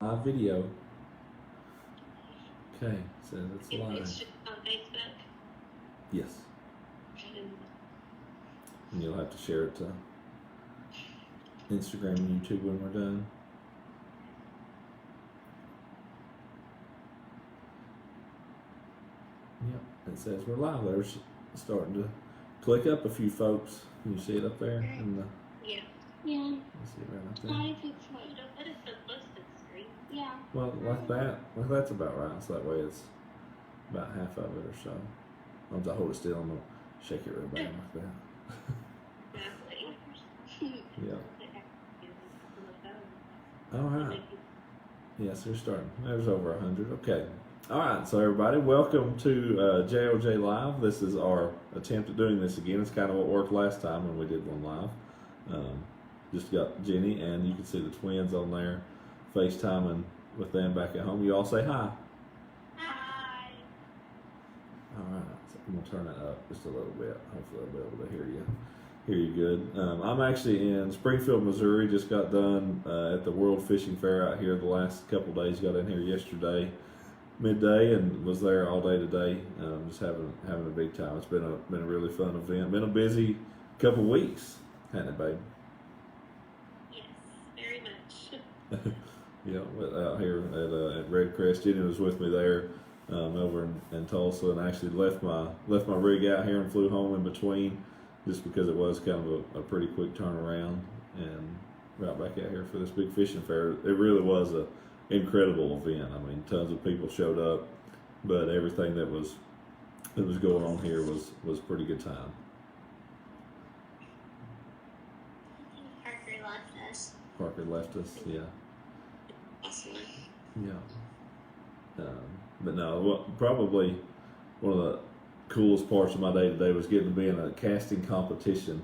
Live video. Okay, so it's live. It's just on Facebook. Yes. And you'll have to share it to Instagram and YouTube when we're done. Yep, it says we're live. There's starting to click up a few folks. Can you see it up there? In the, Yeah. let's see it right up there. That is so close to the screen. Yeah. Well, like that. Well, that's about right. So that way it's about half of it or so. Once I hold it still, I'm going to shake it real bad like that. Exactly. Yeah. All right. Yes, they're starting. There's over 100. Okay. All right. So everybody, welcome to JOJ Live. This is our attempt at doing this again. It's kind of what worked last time when we did one live. Just got Jennie, and you can see the twins on there, FaceTiming with them back at home. You all say hi. Hi. All right. So I'm gonna turn it up just a little bit. Hopefully, I'll be able to hear you good. I'm actually in Springfield, Missouri. Just got done at the World Fishing Fair out here the last couple days. Got in here yesterday midday and was there all day today. Just having a big time. It's been a really fun event. Been a busy couple weeks, hasn't it, babe? Yes, very much. Yeah, out here at Red Crest. Jennie was with me there over in Tulsa, and I actually left my rig out here and flew home in between, just because it was kind of a pretty quick turnaround, and right back out here for this big fishing fair. It really was a incredible event. I mean, tons of people showed up, but everything that was going on here was pretty good time. Parker left us. Parker left us, yeah. Awesome. Yeah. But no, probably one of the coolest parts of my day today was getting to be in a casting competition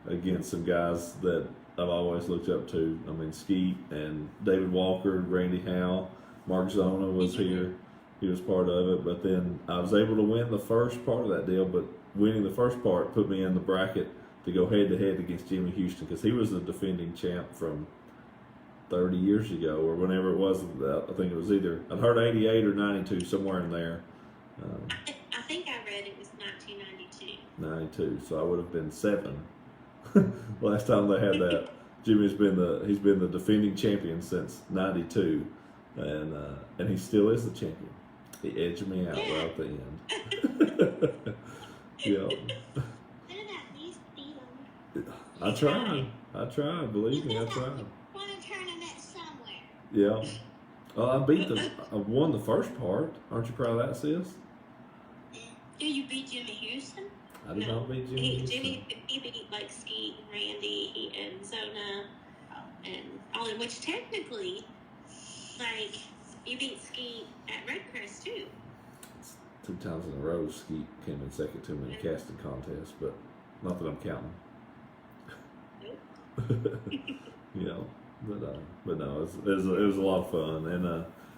against some guys that I've always looked up to. I mean, Skeet and David Walker, Randy Howe, Mark Zona was here. He was part of it. But then I was able to win the first part of that deal, but winning the first part put me in the bracket to go head-to-head against Jimmy Houston, because he was the defending champ from 30 years ago, or whenever it was. I think it was either, I'd heard 88 or 92, somewhere in there. I think I read it was 1992. 92, so I would have been 7 last time they had that. Jimmy's been the defending champion since 92, and he still is the champion. He edged me out right at the end. Yeah. Then at least beat them. I tried, believe me, I tried. Won a tournament somewhere. Yeah. Well, I won the first part. Aren't you proud of that, sis? Do you beat Jimmy Houston? I did not beat Jimmy Houston. He beat like Skeet and Randy and Zona and all of which technically, like, you beat Skeet at Red Crest too. 2 times in a row, Skeet came in second to me in the casting contest, but not that I'm counting. Nope. Yeah, but no, it was a lot of fun,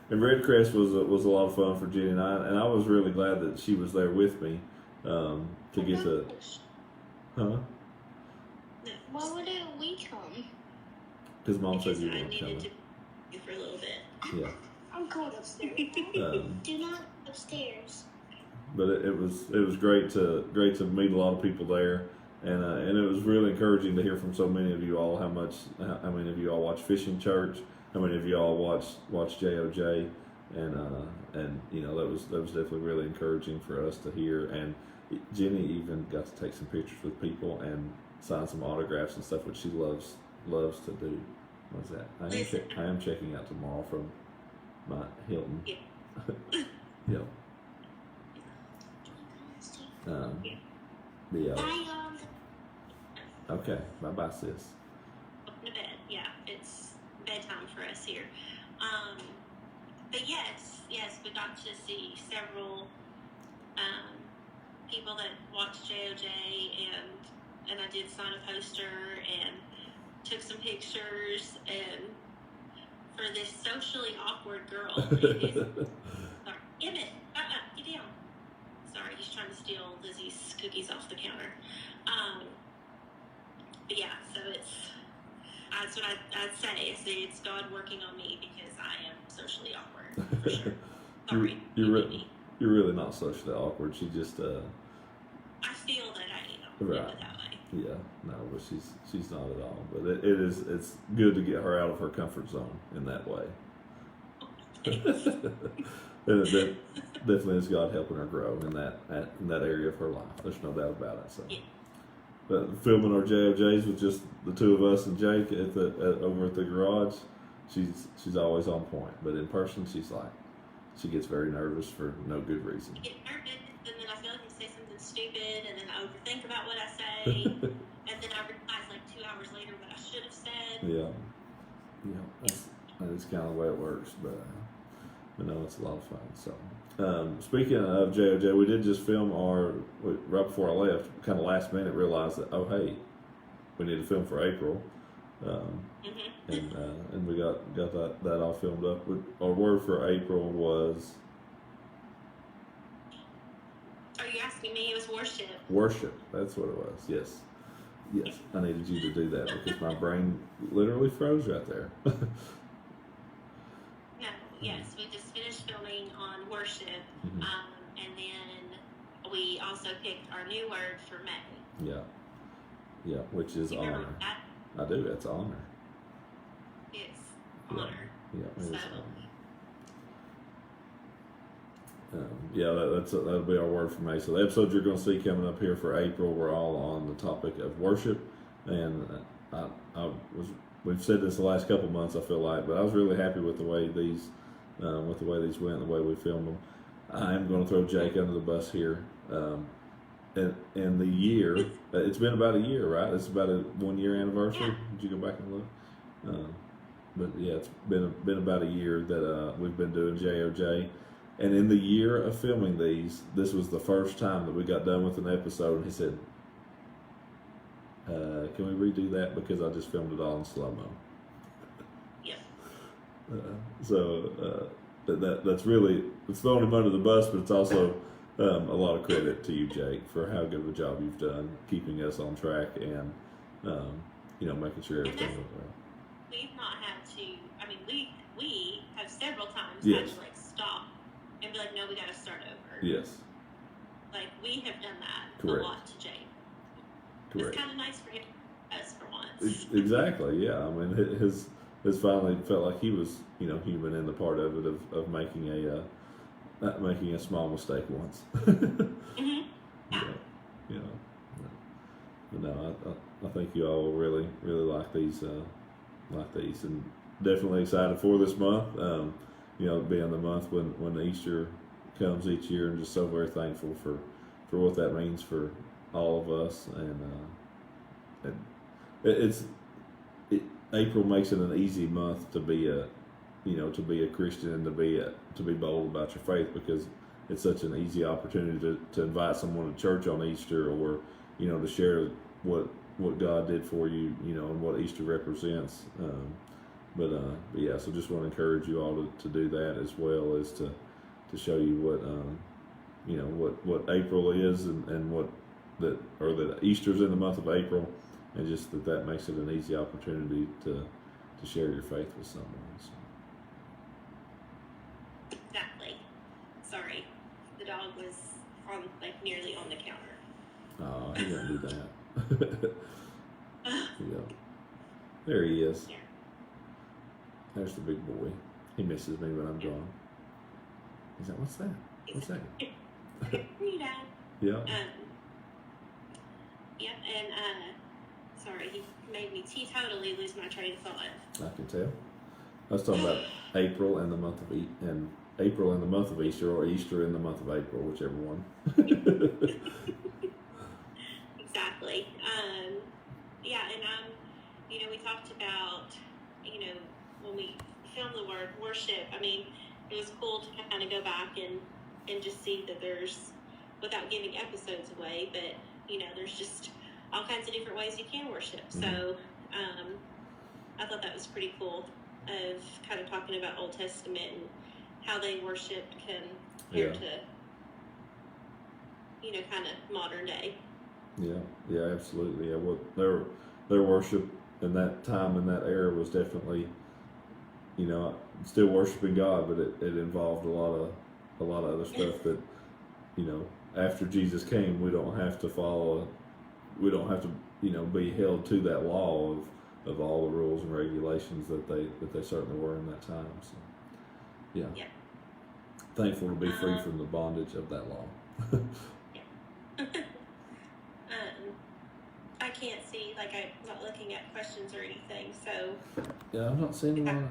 and Red Crest was a lot of fun for Jennie and I was really glad that she was there with me to get to. Huh? Why wouldn't we come? Because Mom said Because you I weren't needed coming. to be for a little bit. Yeah. I'm going upstairs. Do not upstairs. But it was great to meet a lot of people there, and it was really encouraging to hear from so many of you all how many of you all watch Fishing Church, how many of you all watch JOJ, and you know that was definitely really encouraging for us to hear. And Jennie even got to take some pictures with people and sign some autographs and stuff, which she loves to do. What's that? I am checking out tomorrow from my Hilton. Yeah. Yep. Bye, Okay. Bye, sis. Up to bed. Yeah, it's bedtime for us here. But yes, we got to see several people that watch JOJ, and I did sign a poster and took some pictures, and for this socially awkward girl, it is, sorry, Emmett, get down. Sorry, he's trying to steal Lizzie's cookies off the counter. But yeah, so that's what I'd say. It's God working on me, because I am for sure. you're, Sorry. you're really not socially awkward. She just I feel that I am. right. Put it that way. Yeah, no, but she's not at all. But it's good to get her out of her comfort zone in that way. And it definitely is God helping her grow in that area of her life. There's no doubt about it. So, Yeah. but filming our JOJs with just the two of us and Jake over at the garage, she's always on point. But in person, she gets very nervous for no good reason. I get nervous, and then I feel like I say something stupid, and then I overthink about what I say, and then I realize like 2 hours later what I should have said. Yeah, that's kind of the way it works. But no, it's a lot of fun. So, speaking of JOJ, we did just film right before I left. Kind of last minute, realized that we need to film for April, and we got that all filmed up. Our word for April was Are you asking me? It was worship. worship. That's what it was. Yes. I needed you to do that because my brain literally froze right there. No, yes, we just finished filming on worship, Mhm. And then we also picked our new word for May. Yeah, which is Do you remember honor. that? I do. That's honor. It's Yeah. honor. Yeah, it is So- honor. That'll be our word for May. So the episodes you're going to see coming up here for April, we're all on the topic of worship, and we've said this the last couple months, I feel like, but I was really happy with the way these went, the way we filmed them. I am going to throw Jake under the bus here. In the year, it's been about a year, right? It's about a 1 year anniversary. Yeah. Did you go back and look? But yeah, it's been about a year that we've been doing JOJ. And in the year of filming this was the first time that we got done with an episode, and he said, can we redo that because I just filmed it all in slow-mo. Yep. That's really, it's throwing him under the bus, but it's also a lot of credit to you, Jake, for how good of a job you've done keeping us on track and making sure everything was well. We've not had to. I mean, we have several times Yes. had to stop and be like, no, we got to start over. Yes, Like we have done that Correct. a lot to Jake. correct. It's kind of nice for him, us for once. Exactly. Yeah. I mean, his finally felt like he was, human in the part of it of making a small mistake once. Mm-hmm. Yeah. But no, I think you all will really, really like these, and definitely excited for this month. Being the month when Easter comes each year, and just so very thankful for what that means for all of us, and April makes it an easy month to be a Christian and to be bold about your faith, because it's such an easy opportunity to invite someone to church on Easter, or to share what God did for you, and what Easter represents. But yeah, so just want to encourage you all to do that, as well as to show you what April is, and that Easter's in the month of April, and just that makes it an easy opportunity to share your faith with someone. So. Exactly. Sorry, the dog was nearly on the counter. Oh, he didn't do that. Yeah. There he is. Yeah. There's the big boy. He misses me when I'm gone. He's like, what's that? What's that? Hey, Dad. Yeah. Yep, and sorry, he made me totally lose my train of thought. I can tell. I was talking about April and the month of April in the month of Easter, or Easter in the month of April, whichever one. Exactly. Yeah, and we talked about, when we filmed the word worship, I mean, it was cool to kind of go back and just see that there's, without giving episodes away, but, there's just all kinds of different ways you can worship. Mm-hmm. So, I thought that was pretty cool, of kind of talking about Old Testament and how they worshiped compared to, kind of modern day. Yeah, absolutely. Yeah, their worship in that time, in that era, was definitely you know, still worshiping God, but it involved a lot of other stuff that, you know, after Jesus came, we don't have to follow, we don't have to, you know, be held to that law of all the rules and regulations that they certainly were in that time. So, yeah. Thankful to be free from the bondage of that law. I can't see, like, I'm not looking at questions or anything, so. Yeah, I'm not seeing a lot.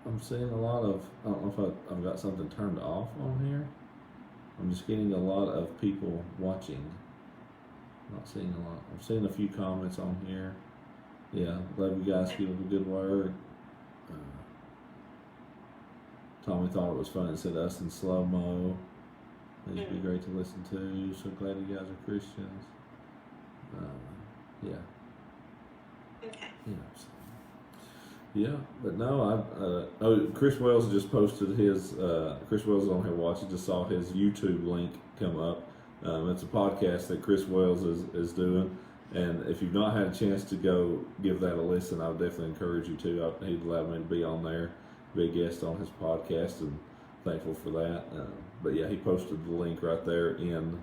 I'm seeing a lot of. I don't know if I've got something turned off on here. I'm just getting a lot of people watching. Not seeing a lot. I'm seeing a few comments on here. Yeah, love you guys. Give it a good word. Tommy thought it was fun and said us in slow mo. It'd be great to listen to. So glad you guys are Christians. Yeah. Okay. Yeah. So, yeah, but no, Chris Wells just posted his. Chris Wells is on here watching. Just saw his YouTube link come up. It's a podcast that Chris Wells is doing, and if you've not had a chance to go give that a listen, I would definitely encourage you to. He'd allowed me to be on there, be a guest on his podcast, and thankful for that. But yeah, he posted the link right there in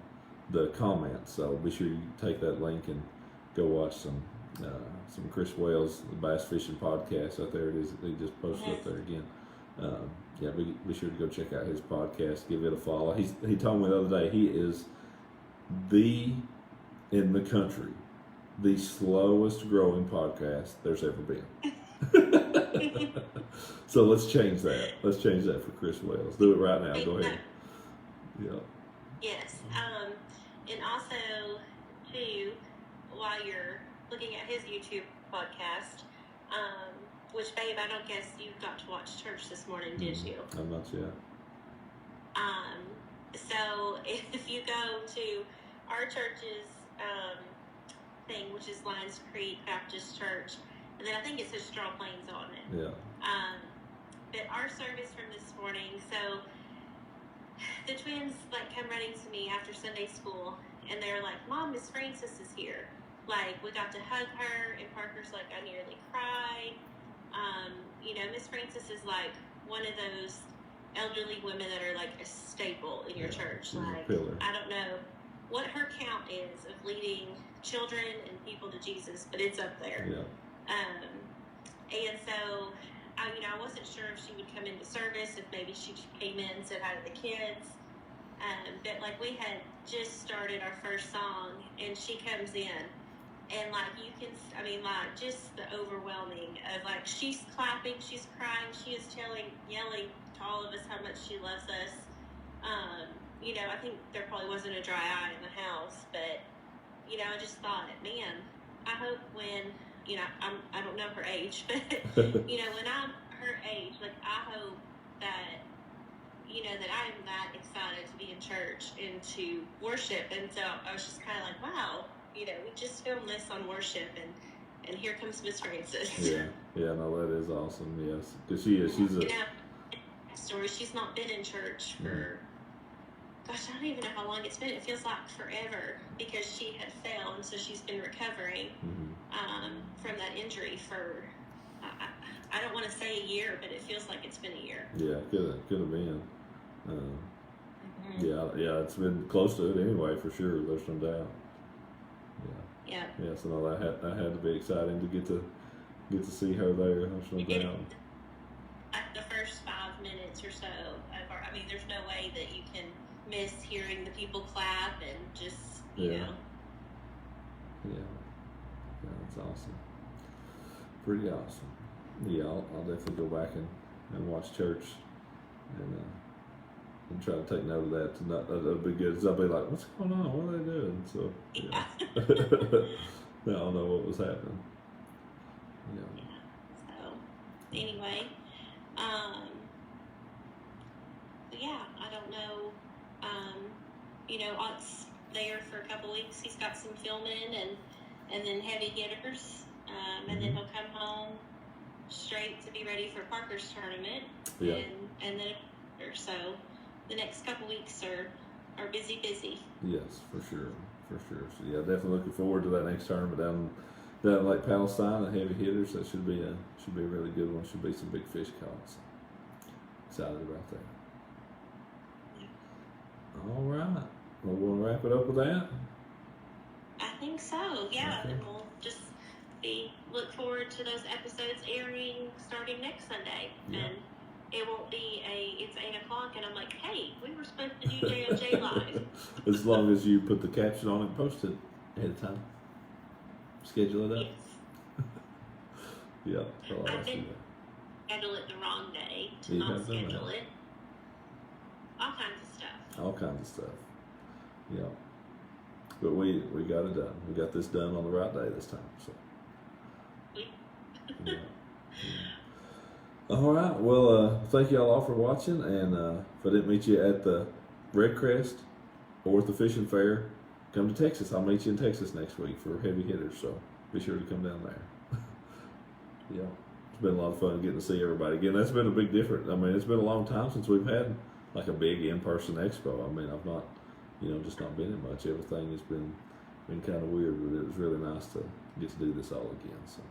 the comments, so be sure you take that link and go watch some Chris Wells, the Bass Fishing Podcast. Out there it is. He just posted up there again. Yeah, be sure to go check out his podcast. Give it a follow. He told me the other day he is in the country, the slowest growing podcast there's ever been. So let's change that. Let's change that for Chris Wells. Do it right now. Go ahead. Yeah. Yes. And also, too, while you're looking at his YouTube podcast, which, babe, I don't guess you got to watch church this morning, did you? I'm not yet. So if you go to our church's thing, which is Lions Creek Baptist Church, and then I think it says Straw Plains on it. Yeah. But our service from this morning, so the twins come running to me after Sunday school, and they're like, "Mom, Miss Francis is here." Like, we got to hug her, and Parker's like, I nearly cried. Miss Francis is like one of those elderly women that are like a staple in your church. Like, I don't know what her count is of leading children and people to Jesus, but it's up there. Yeah. And so, I wasn't sure if she would come into service, if maybe she came in and said hi to the kids. But we had just started our first song, and she comes in, and you can, just the overwhelming of she's clapping, she's crying, she is yelling to all of us how much she loves us. I think there probably wasn't a dry eye in the house, but I just thought, man, I hope when I don't know her age, but when I'm her age, I hope that that I am that excited to be in church and to worship. And so I was just kind of like, wow, we just filmed this on worship, and here comes Miss Francis. Yeah, no, that is awesome. Yes, because she's a story. She's not been in church for, gosh, I don't even know how long it's been. It feels like forever, because she had fell, and so she's been recovering from that injury for, I don't want to say a year, but it feels like it's been a year. Yeah, could have been. Yeah, it's been close to it anyway, for sure. There's no doubt. Yeah. Yeah. So no, that had to be exciting to get to see her there. There's no doubt. The first 5 minutes or so of our, there's no way that you can miss hearing the people clap and just you know. Yeah, that's awesome. Pretty awesome. Yeah, I'll definitely go back and watch church and try to take note of that. That'll be good. 'Cause I'll be like, what's going on? What are they doing? So, yeah. I don't know what was happening. Yeah. So, anyway, I don't know. Ott's there for a couple weeks. He's got some filming and then heavy hitters, and then he'll come home straight to be ready for Parker's tournament. Yeah. And then so the next couple weeks are busy. Yes, for sure. So yeah, definitely looking forward to that next tournament down down at Lake Palestine, the heavy hitters. That should be a really good one. Should be some big fish caught. So excited about that. All right. Well, we'll wrap it up with that. I think so. Yeah, Okay. and we'll just look forward to those episodes airing starting next Sunday. Yeah. And it won't be it's 8:00 and I'm like, hey, we were supposed to do JOJ live. As long as you put the caption on it and post it ahead of time. Schedule it up. Yes. Yeah. I'll I've ask you been that. schedule it the wrong day to You not have done schedule that. it. All kinds of stuff. All kinds of stuff. Yeah. But we got it done. We got this done on the right day this time. So. We- Yeah. All right. Well, thank you all for watching. And if I didn't meet you at the Red Crest or at the fishing fair, come to Texas. I'll meet you in Texas next week for heavy hitters. So be sure to come down there. Yeah. It's been a lot of fun getting to see everybody again. That's been a big difference. I mean, it's been a long time since we've had like a big in-person expo. I mean, I've not, just not been in much. Everything has been kind of weird, but it was really nice to get to do this all again. So.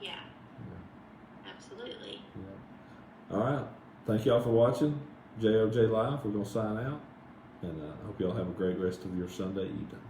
Yeah, Yeah. absolutely. Yeah. All right. Thank y'all for watching JOJ Live. We're going to sign out. And I hope y'all have a great rest of your Sunday evening.